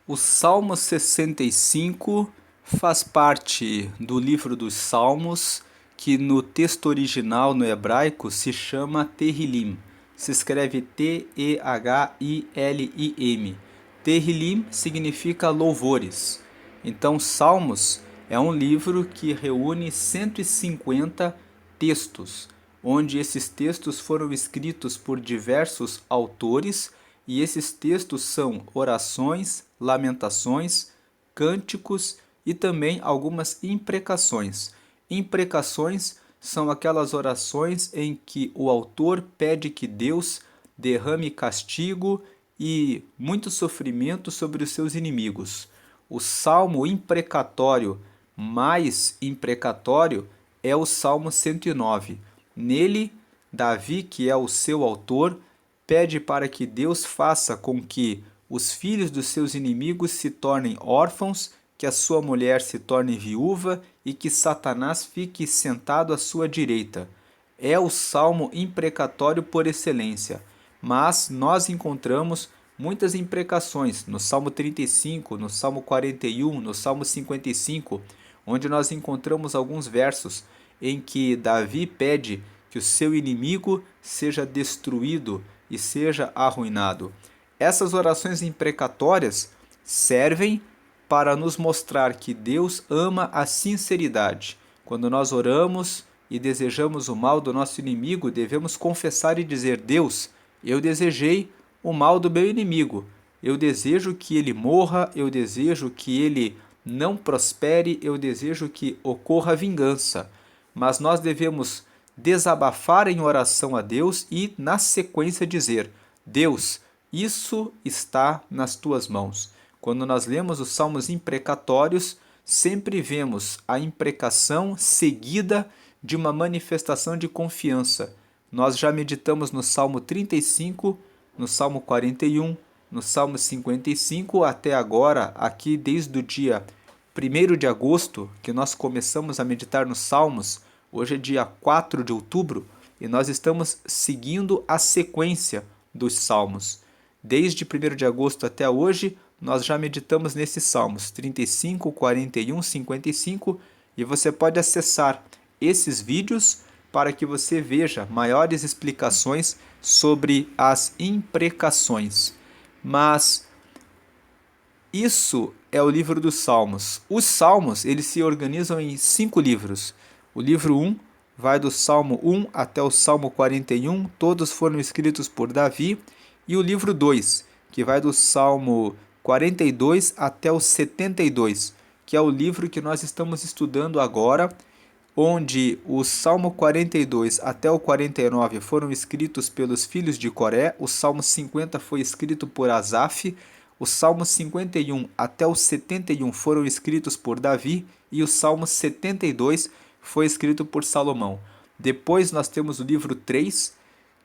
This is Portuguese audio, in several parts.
O Salmo 65 faz parte do livro dos Salmos, que no texto original no hebraico se chama Tehillim. Se escreve T-E-H-I-L-I-M. Tehillim significa louvores. Então, Salmos é um livro que reúne 150 textos, onde esses textos foram escritos por diversos autores, e esses textos são orações, lamentações, cânticos e também algumas imprecações. Imprecações são aquelas orações em que o autor pede que Deus derrame castigo e muito sofrimento sobre os seus inimigos. O salmo imprecatório mais imprecatório é o Salmo 109. Nele, Davi, que é o seu autor, pede para que Deus faça com que os filhos dos seus inimigos se tornem órfãos, que a sua mulher se torne viúva e que Satanás fique sentado à sua direita. É o salmo imprecatório por excelência, mas nós encontramos muitas imprecações no Salmo 35, no Salmo 41, no Salmo 55, onde nós encontramos alguns versos em que Davi pede que o seu inimigo seja destruído e seja arruinado. Essas orações imprecatórias servem para nos mostrar que Deus ama a sinceridade. Quando nós oramos e desejamos o mal do nosso inimigo, devemos confessar e dizer: Deus, eu desejei o mal do meu inimigo. Eu desejo que ele morra, eu desejo que ele não prospere, eu desejo que ocorra vingança. Mas nós devemos desabafar em oração a Deus e, na sequência, dizer: Deus, isso está nas tuas mãos. Quando nós lemos os salmos imprecatórios, sempre vemos a imprecação seguida de uma manifestação de confiança. Nós já meditamos no Salmo 35, no Salmo 41, no Salmo 55, até agora, aqui desde o dia 1º de agosto, que nós começamos a meditar nos Salmos. Hoje é dia 4 de outubro e nós estamos seguindo a sequência dos Salmos. Desde 1º de agosto até hoje, nós já meditamos nesses Salmos 35, 41, 55 e você pode acessar esses vídeos para que você veja maiores explicações sobre as imprecações. Mas isso é o livro dos Salmos. Os Salmos, eles se organizam em 5 livros. O livro 1 vai do Salmo 1 até o Salmo 41, todos foram escritos por Davi. E o livro 2, que vai do Salmo 42 até o 72, que é o livro que nós estamos estudando agora, onde o Salmo 42 até o 49 foram escritos pelos filhos de Coré, o Salmo 50 foi escrito por Asaf, o Salmo 51 até o 71 foram escritos por Davi e o Salmo 72 foi escrito por Salomão. Depois nós temos o livro 3,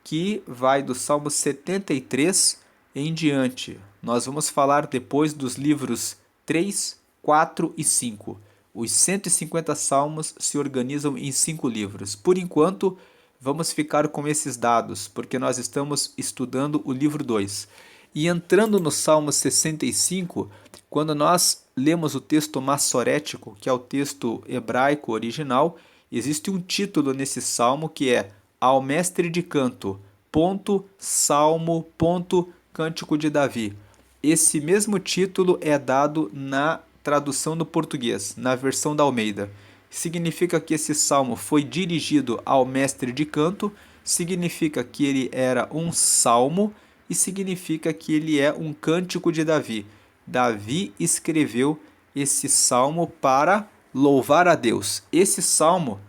que vai do Salmo 73 em diante. Nós vamos falar depois dos livros 3, 4 e 5. Os 150 salmos se organizam em 5 livros. Por enquanto, vamos ficar com esses dados, porque nós estamos estudando o livro 2. E entrando no Salmo 65, quando nós lemos o texto massorético, que é o texto hebraico original, existe um título nesse salmo que é Ao Mestre de Canto, ponto, Salmo, ponto, Cântico de Davi. Esse mesmo título é dado na tradução do português, na versão da Almeida. Significa que esse salmo foi dirigido ao mestre de canto, significa que ele era um salmo e significa que ele é um cântico de Davi. Davi escreveu esse salmo para louvar a Deus. Esse salmo,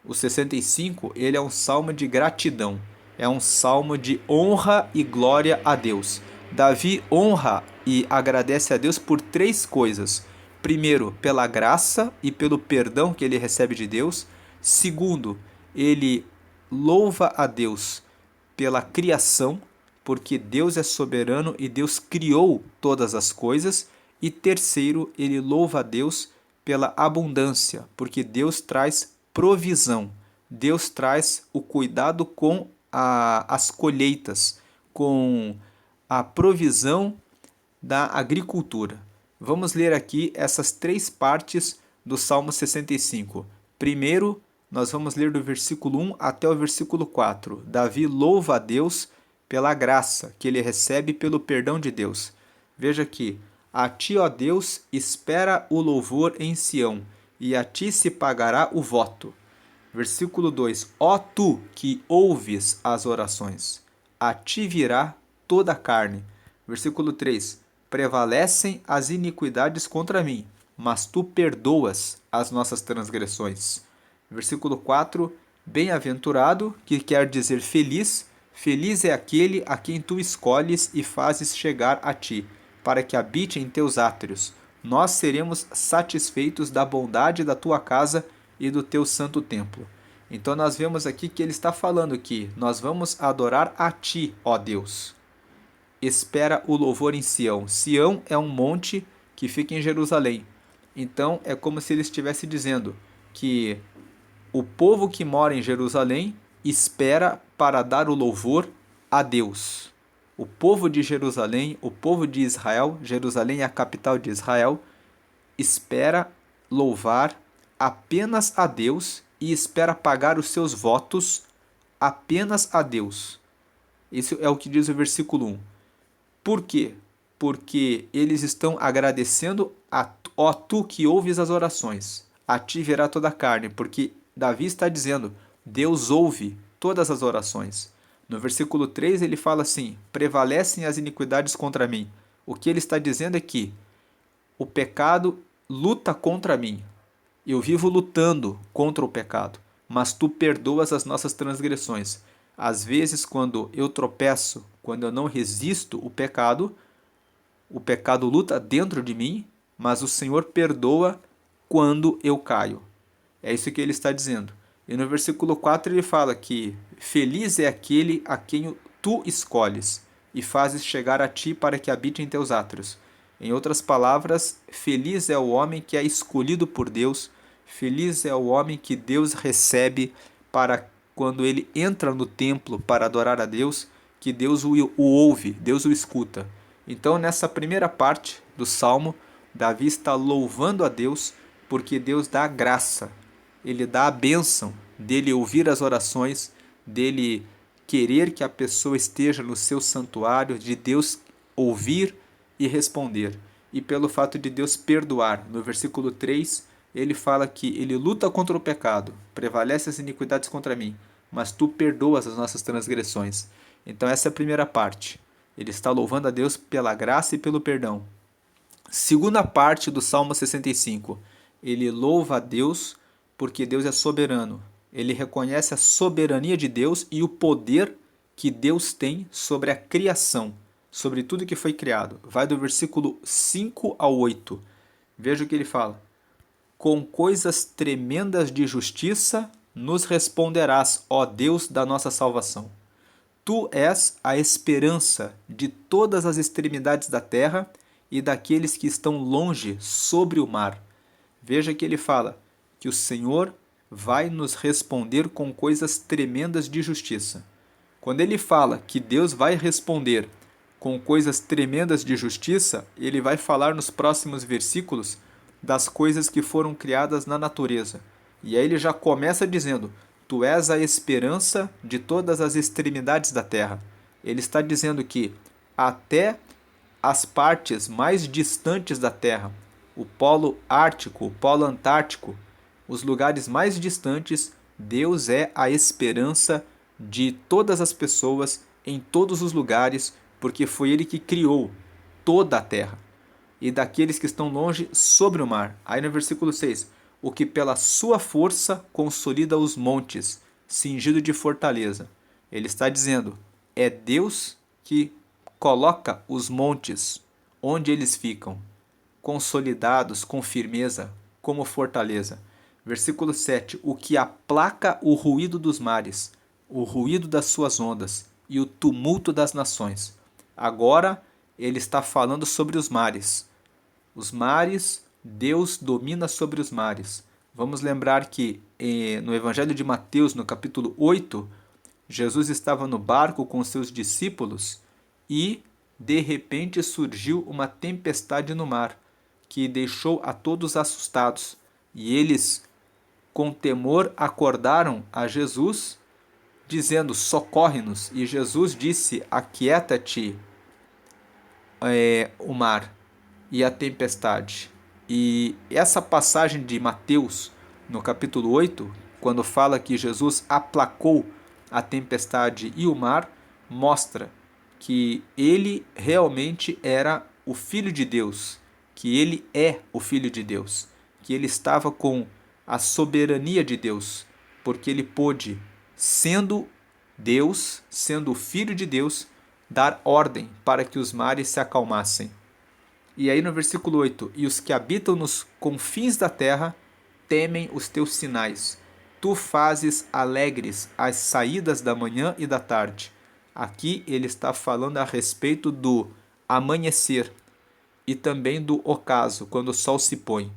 o 65, ele é um salmo de gratidão. É um salmo de honra e glória a Deus. Davi honra e agradece a Deus por 3 coisas. Primeiro, pela graça e pelo perdão que ele recebe de Deus. Segundo, ele louva a Deus pela criação, porque Deus é soberano e Deus criou todas as coisas. E terceiro, ele louva a Deus pela abundância, porque Deus traz provisão. Deus traz o cuidado com as colheitas, com a provisão da agricultura. Vamos ler aqui essas três partes do Salmo 65. Primeiro, nós vamos ler do versículo 1 até o versículo 4. Davi louva a Deus pela graça que ele recebe pelo perdão de Deus. Veja aqui: a ti, ó Deus, espera o louvor em Sião, e a ti se pagará o voto. Versículo 2: ó tu que ouves as orações, a ti virá toda a carne. Versículo 3: prevalecem as iniquidades contra mim, mas tu perdoas as nossas transgressões. Versículo 4: bem-aventurado, que quer dizer feliz, feliz é aquele a quem tu escolhes e fazes chegar a ti, para que habite em teus átrios. Nós seremos satisfeitos da bondade da tua casa e do teu santo templo. Então nós vemos aqui que ele está falando que nós vamos adorar a ti, ó Deus. Espera o louvor em Sião. Sião é um monte que fica em Jerusalém. Então é como se ele estivesse dizendo que o povo que mora em Jerusalém espera para dar o louvor a Deus. O povo de Jerusalém, o povo de Israel, Jerusalém é a capital de Israel, espera louvar apenas a Deus e espera pagar os seus votos apenas a Deus. Isso é o que diz o versículo 1. Por quê? Porque eles estão agradecendo ó tu que ouves as orações. A ti verá toda a carne, porque Davi está dizendo, Deus ouve todas as orações. No versículo 3 ele fala assim, prevalecem as iniquidades contra mim. O que ele está dizendo é que o pecado luta contra mim. Eu vivo lutando contra o pecado, mas tu perdoas as nossas transgressões. Às vezes, quando eu tropeço, quando eu não resisto o pecado luta dentro de mim, mas o Senhor perdoa quando eu caio. É isso que ele está dizendo. E no versículo 4 ele fala que feliz é aquele a quem tu escolhes e fazes chegar a ti para que habite em teus átrios. Em outras palavras, feliz é o homem que é escolhido por Deus, feliz é o homem que Deus recebe para quando ele entra no templo para adorar a Deus, que Deus o ouve, Deus o escuta. Então, nessa primeira parte do Salmo, Davi está louvando a Deus porque Deus dá a graça, ele dá a bênção dele ouvir as orações, dele querer que a pessoa esteja no seu santuário, de Deus ouvir e responder. E pelo fato de Deus perdoar. No versículo 3, ele fala que ele luta contra o pecado, prevalece as iniquidades contra mim, mas tu perdoas as nossas transgressões. Então essa é a primeira parte. Ele está louvando a Deus pela graça e pelo perdão. Segunda parte do Salmo 65. Ele louva a Deus porque Deus é soberano. Ele reconhece a soberania de Deus e o poder que Deus tem sobre a criação, sobre tudo que foi criado. Vai do versículo 5 ao 8. Veja o que ele fala. Com coisas tremendas de justiça nos responderás, ó Deus da nossa salvação. Tu és a esperança de todas as extremidades da terra e daqueles que estão longe sobre o mar. Veja que ele fala que o Senhor vai nos responder com coisas tremendas de justiça. Quando ele fala que Deus vai responder com coisas tremendas de justiça, ele vai falar nos próximos versículos das coisas que foram criadas na natureza. E aí ele já começa dizendo, tu és a esperança de todas as extremidades da terra. Ele está dizendo que até as partes mais distantes da terra, o polo ártico, o polo antártico, os lugares mais distantes, Deus é a esperança de todas as pessoas em todos os lugares, porque foi Ele que criou toda a terra. E daqueles que estão longe sobre o mar. Aí no versículo 6, o que pela sua força consolida os montes, cingido de fortaleza. Ele está dizendo, é Deus que coloca os montes onde eles ficam, consolidados com firmeza, como fortaleza. Versículo 7, o que aplaca o ruído dos mares, o ruído das suas ondas e o tumulto das nações. Agora ele está falando sobre os mares. Os mares, Deus domina sobre os mares. Vamos lembrar que no Evangelho de Mateus, no capítulo 8, Jesus estava no barco com seus discípulos e, de repente, surgiu uma tempestade no mar. que deixou a todos assustados. E eles, com temor, acordaram a Jesus, dizendo: socorre-nos. E Jesus disse: aquieta-te, o mar e a tempestade. E essa passagem de Mateus, no capítulo 8, quando fala que Jesus aplacou a tempestade e o mar, mostra que ele realmente era o Filho de Deus, que ele é o Filho de Deus, que ele estava com a soberania de Deus, porque ele pôde, sendo Deus, sendo o Filho de Deus, dar ordem para que os mares se acalmassem. E aí no versículo 8: e os que habitam nos confins da terra temem os teus sinais. Tu fazes alegres as saídas da manhã e da tarde. Aqui ele está falando a respeito do amanhecer e também do ocaso, quando o sol se põe.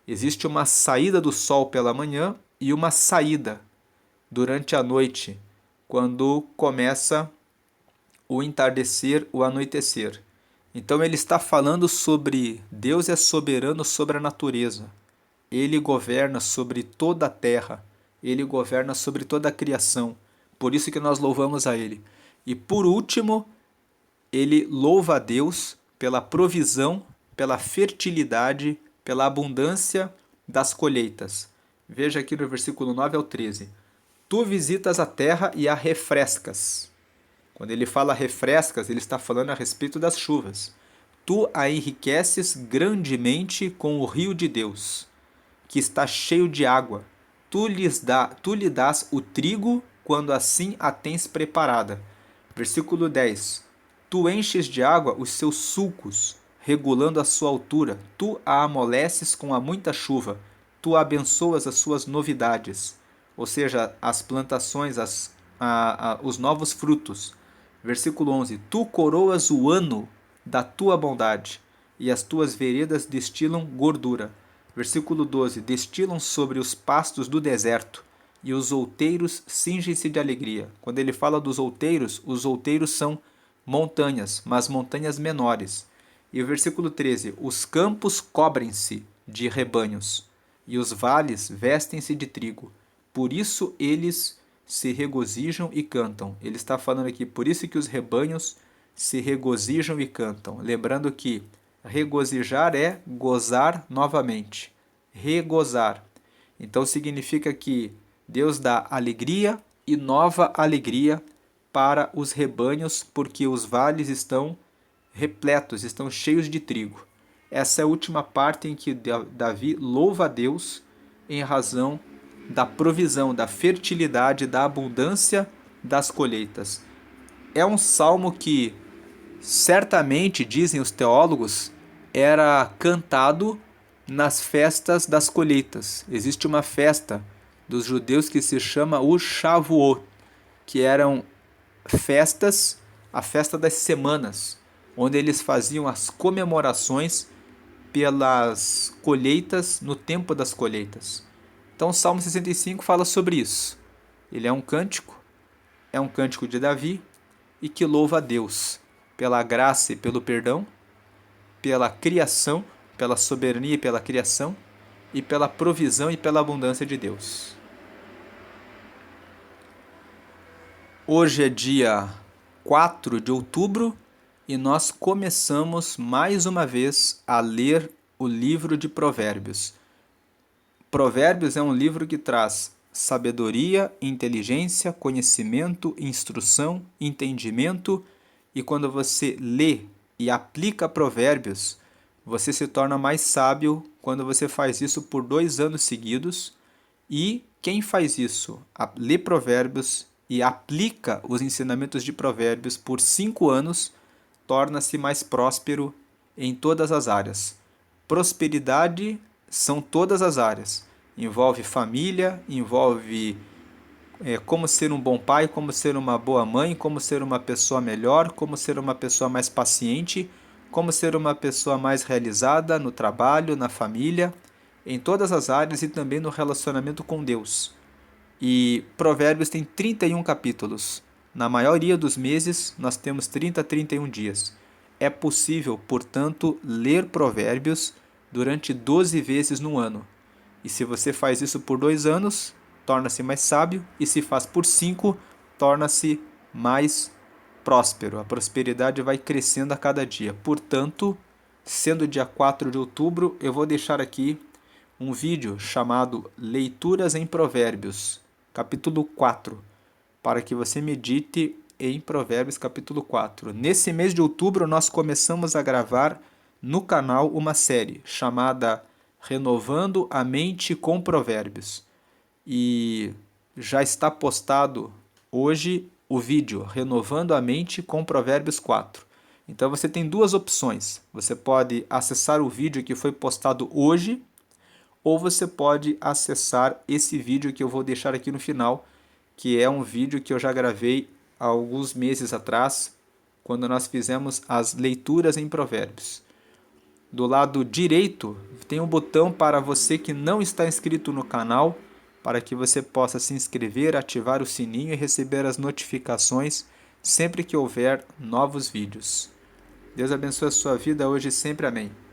Existe uma saída do sol pela manhã e uma saída durante a noite, quando começa o entardecer, o anoitecer. Então ele está falando sobre Deus é soberano sobre a natureza. Ele governa sobre toda a terra. Ele governa sobre toda a criação. Por isso que nós louvamos a Ele. E por último, ele louva a Deus pela provisão, pela fertilidade, pela abundância das colheitas. Veja aqui no versículo 9 ao 13. Tu visitas a terra e a refrescas. Quando ele fala refrescas, ele está falando a respeito das chuvas. Tu a enriqueces grandemente com o rio de Deus, que está cheio de água. Tu lhe dás o trigo quando assim a tens preparada. Versículo 10. Tu enches de água os seus sulcos, regulando a sua altura. Tu a amoleces com a muita chuva. Tu abençoas as suas novidades, ou seja, as plantações, os novos frutos. Versículo 11. Tu coroas o ano da tua bondade, e as tuas veredas destilam gordura. Versículo 12. Destilam sobre os pastos do deserto, e os outeiros cingem-se de alegria. Quando ele fala dos outeiros, os outeiros são montanhas, mas montanhas menores. E o versículo 13. Os campos cobrem-se de rebanhos, e os vales vestem-se de trigo. Por isso eles se regozijam e cantam. Ele está falando aqui, por isso que os rebanhos se regozijam e cantam. Lembrando que regozijar é gozar novamente. Regozar. Então significa que Deus dá alegria e nova alegria para os rebanhos, porque os vales estão repletos, estão cheios de trigo. Essa é a última parte em que Davi louva a Deus em razão da provisão, da fertilidade, da abundância das colheitas. É um salmo que, certamente, dizem os teólogos, era cantado nas festas das colheitas. Existe uma festa dos judeus que se chama o Shavuot, que eram festas, a festa das semanas, onde eles faziam as comemorações pelas colheitas no tempo das colheitas. Então o Salmo 65 fala sobre isso. Ele é um cântico de Davi, e que louva a Deus pela graça e pelo perdão, pela criação, pela soberania e pela criação, e pela provisão e pela abundância de Deus. Hoje é dia 4 de outubro e nós começamos mais uma vez a ler o livro de Provérbios. Provérbios é um livro que traz sabedoria, inteligência, conhecimento, instrução, entendimento, e quando você lê e aplica Provérbios, você se torna mais sábio quando você faz isso por 2 anos seguidos. E quem faz isso, lê Provérbios e aplica os ensinamentos de Provérbios por 5 anos, torna-se mais próspero em todas as áreas. Prosperidade são todas as áreas. Envolve família, envolve como ser um bom pai, como ser uma boa mãe, como ser uma pessoa melhor, como ser uma pessoa mais paciente, como ser uma pessoa mais realizada no trabalho, na família, em todas as áreas e também no relacionamento com Deus. E Provérbios tem 31 capítulos. Na maioria dos meses, nós temos 30 a 31 dias. É possível, portanto, ler Provérbios durante 12 vezes no ano. E se você faz isso por 2 anos, torna-se mais sábio, e se faz por 5, torna-se mais próspero. A prosperidade vai crescendo a cada dia. Portanto, sendo dia 4 de outubro, eu vou deixar aqui um vídeo chamado Leituras em Provérbios, capítulo 4, para que você medite em Provérbios capítulo 4. Nesse mês de outubro, nós começamos a gravar no canal uma série chamada Renovando a Mente com Provérbios. E já está postado hoje o vídeo Renovando a Mente com Provérbios 4. Então você tem duas opções. Você pode acessar o vídeo que foi postado hoje, ou você pode acessar esse vídeo que eu vou deixar aqui no final, que é um vídeo que eu já gravei há alguns meses atrás, quando nós fizemos as leituras em Provérbios. Do lado direito tem um botão para você que não está inscrito no canal, para que você possa se inscrever, ativar o sininho e receber as notificações sempre que houver novos vídeos. Deus abençoe a sua vida hoje e sempre. Amém.